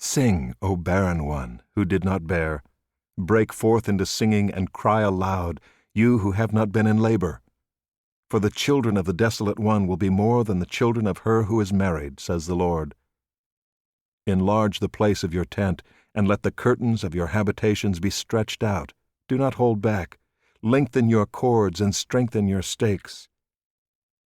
Sing, O barren one, who did not bear. Break forth into singing and cry aloud, you who have not been in labor. For the children of the desolate one will be more than the children of her who is married, says the Lord. Enlarge the place of your tent, and let the curtains of your habitations be stretched out. Do not hold back. Lengthen your cords and strengthen your stakes.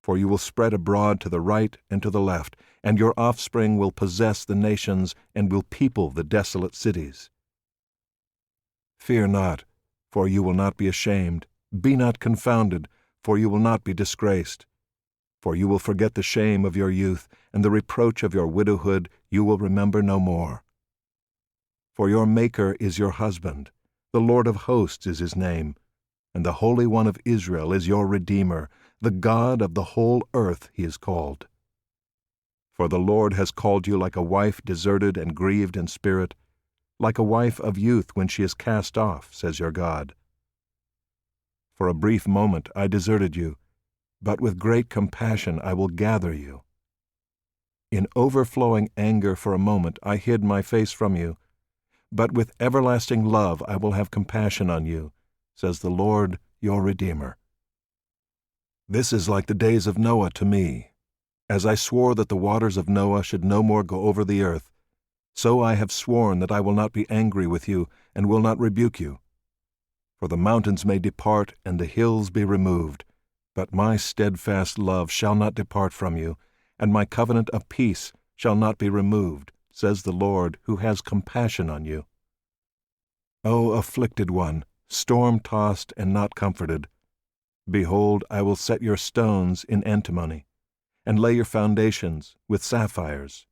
For you will spread abroad to the right and to the left, and your offspring will possess the nations and will people the desolate cities. Fear not, for you will not be ashamed. Be not confounded, for you will not be disgraced. For you will forget the shame of your youth, and the reproach of your widowhood you will remember no more. For your Maker is your husband, the Lord of hosts is his name, and the Holy One of Israel is your Redeemer, the God of the whole earth he is called. For the Lord has called you like a wife deserted and grieved in spirit, like a wife of youth when she is cast off, says your God. For a brief moment I deserted you, but with great compassion I will gather you. In overflowing anger for a moment I hid my face from you, but with everlasting love I will have compassion on you, says the Lord your Redeemer. This is like the days of Noah to me. As I swore that the waters of Noah should no more go over the earth, so I have sworn that I will not be angry with you and will not rebuke you. For the mountains may depart and the hills be removed, but my steadfast love shall not depart from you, and my covenant of peace shall not be removed, says the Lord who has compassion on you. O afflicted one, storm-tossed and not comforted, behold, I will set your stones in antimony, and lay your foundations with sapphires.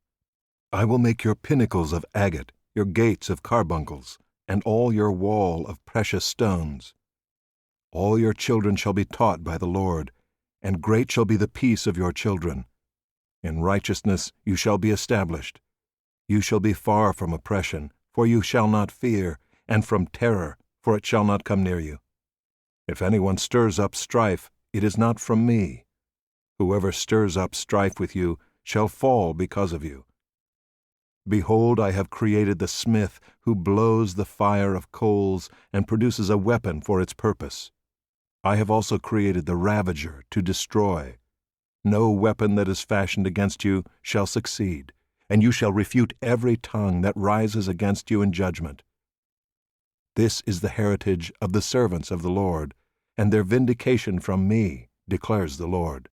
I will make your pinnacles of agate, your gates of carbuncles, and all your wall of precious stones. All your children shall be taught by the Lord, and great shall be the peace of your children. In righteousness you shall be established. You shall be far from oppression, for you shall not fear, and from terror, for it shall not come near you. If anyone stirs up strife, it is not from me. Whoever stirs up strife with you shall fall because of you. Behold, I have created the smith who blows the fire of coals and produces a weapon for its purpose. I have also created the ravager to destroy. No weapon that is fashioned against you shall succeed, and you shall refute every tongue that rises against you in judgment. This is the heritage of the servants of the Lord, and their vindication from me, declares the Lord.